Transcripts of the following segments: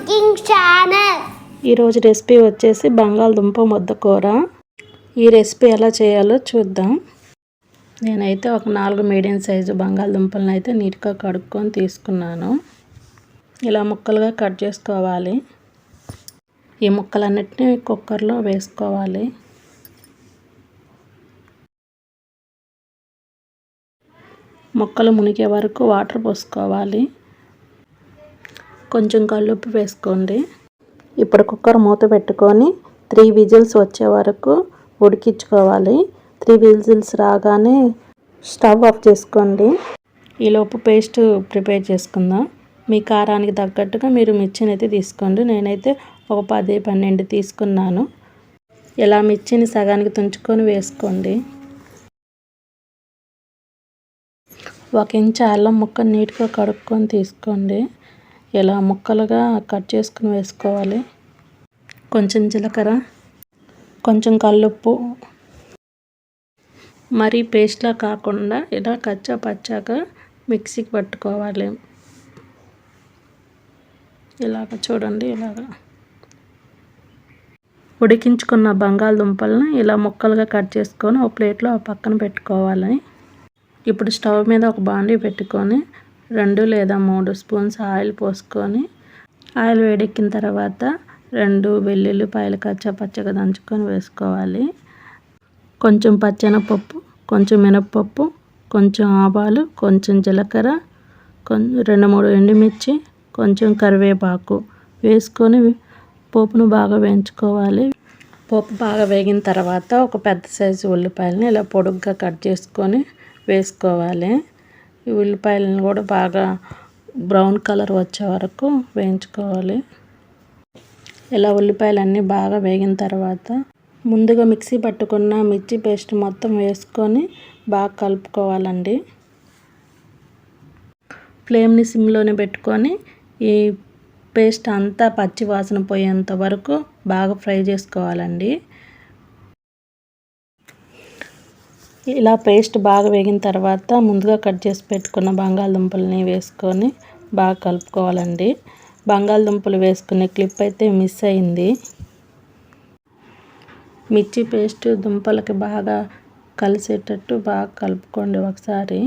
Cooking channel. ఈరోజు recipe వచ్చేసి బంగాళదుంప ముద్దకూర. ఈ రెసిపీ ఎలా చేయాలో చూద్దాం. నేనైతే ఒక 4 మీడియం సైజు బంగాళదుంపలను అయితే నీట్గా కడుక్కొని తీసుకున్నాను. ఇలా ముక్కలుగా కట్ చేసుకోవాలి. ఈ ముక్కలన్నిటిని కుక్కర్లో వేసుకోవాలి. ముక్కలు మునిగే వరకు వాటర్ పోసుకోవాలి. కొంచెం కల్లుప్పు వేసుకోండి. ఇప్పుడు కుక్కర్ మూత పెట్టుకొని 3 విజిల్స్ వచ్చే వరకు ఉడికించుకోవాలి. 3 విజిల్స్ రాగానే స్టవ్ ఆఫ్ చేసుకోండి. ఈలోపు పేస్ట్ ప్రిపేర్ చేసుకుందాం. మీ కారానికి తగ్గట్టుగా మీరు మిర్చిని అయితే తీసుకోండి. నేనైతే ఒక 10-12 తీసుకున్నాను. ఇలా మిర్చిని సగానికి తుంచుకొని వేసుకోండి. 1 ఇంచు అల్లం ముక్క నీట్గా కడుక్కొని తీసుకోండి. ఇలా ముక్కలుగా కట్ చేసుకుని వేసుకోవాలి. కొంచెం జీలకర్ర, కొంచెం కల్లుప్పు, మరీ పేస్ట్లా కాకుండా ఇలా కచ్చా పచ్చాగా మిక్సీకి పట్టుకోవాలి. ఇలాగ చూడండి. ఇలాగా ఉడికించుకున్న బంగాళదుంపలను ఇలా ముక్కలుగా కట్ చేసుకొని ఒక ప్లేట్లో పక్కన పెట్టుకోవాలి. ఇప్పుడు స్టవ్ మీద ఒక బాండీ పెట్టుకొని 2 లేదా 3 స్పూన్స్ ఆయిల్ పోసుకొని, ఆయిల్ వేడెక్కిన తర్వాత 2 వెల్లుల్లిపాయలు కచ్చా పచ్చగా దంచుకొని వేసుకోవాలి. కొంచెం పచ్చెనపప్పు, కొంచెం మినప్పప్పు, కొంచెం ఆవాలు, కొంచెం జీలకర్ర, 2-3 ఎండుమిర్చి, కొంచెం కరివేపాకు వేసుకొని పోపును బాగా వేయించుకోవాలి. పోపు బాగా వేగిన తర్వాత ఒక పెద్ద సైజు ఉల్లిపాయలని ఇలా పొడుగ్గా కట్ చేసుకొని వేసుకోవాలి. ఈ ఉల్లిపాయలను కూడా బాగా బ్రౌన్ కలర్ వచ్చే వరకు వేయించుకోవాలి. ఇలా ఉల్లిపాయలన్నీ బాగా వేగిన తర్వాత ముందుగా మిక్సీ పట్టుకున్న మిర్చి పేస్ట్ మొత్తం వేసుకొని బాగా కలుపుకోవాలండి. ఫ్లేమ్ని సిమ్లోనే పెట్టుకొని ఈ పేస్ట్ అంతా పచ్చి వాసన పోయేంత వరకు బాగా ఫ్రై చేసుకోవాలండి. ఇలా పేస్ట్ బాగా వేగిన తర్వాత ముందుగా కట్ చేసి పెట్టుకున్న బంగాళదుంపల్ని వేసుకొని బాగా కలుపుకోవాలండి. బంగాళదుంపలు వేసుకునే క్లిప్ అయితే మిస్ అయింది. మిర్చి పేస్ట్ దుంపలకి బాగా కలిసేటట్టు బాగా కలుపుకోండి ఒకసారి.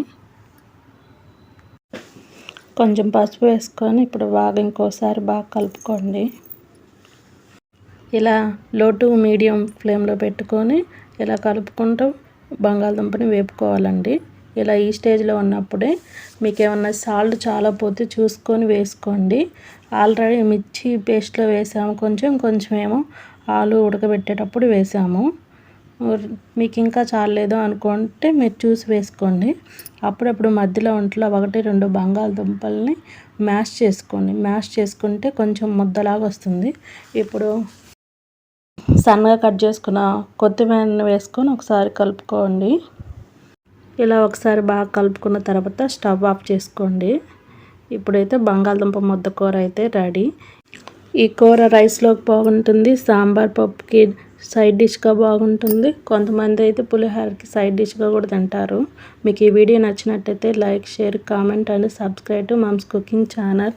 కొంచెం పసుపు వేసుకొని ఇప్పుడు బాగా ఇంకోసారి బాగా కలుపుకోండి. ఇలా లో టు మీడియం ఫ్లేమ్లో పెట్టుకొని ఇలా కలుపుకుంటూ బంగాళదుంపని వేపుకోవాలండి. ఇలా ఈ స్టేజ్లో ఉన్నప్పుడే మీకు ఏమన్నా సాల్ట్ చాలా పోతే చూసుకొని వేసుకోండి. ఆల్రెడీ మిర్చి పేస్ట్లో వేసాము, కొంచెం ఏమో ఆలు ఉడకబెట్టేటప్పుడు వేసాము. మీకు ఇంకా చాలేదు అనుకుంటే మీరు చూసి వేసుకోండి. అప్పుడప్పుడు మధ్యలో ఒంట్లో 1-2 బంగాళదుంపల్ని మ్యాష్ చేసుకోండి. మ్యాష్ చేసుకుంటే కొంచెం ముద్దలాగా వస్తుంది. ఇప్పుడు సన్నగా కట్ చేసుకున్న కొత్తిమీరని వేసుకొని ఒకసారి కలుపుకోండి. ఇలా ఒకసారి బాగా కలుపుకున్న తర్వాత స్టవ్ ఆఫ్ చేసుకోండి. ఇప్పుడైతే బంగాళదుంప ముద్ద కూర అయితే రెడీ. ఈ కూర రైస్లోకి బాగుంటుంది, సాంబార్ పప్పుకి సైడ్ డిష్గా బాగుంటుంది. కొంతమంది అయితే పులిహోరకి సైడ్ డిష్గా కూడా తింటారు. మీకు ఈ వీడియో నచ్చినట్టయితే like, share, comment and subscribe to mumps cooking channel.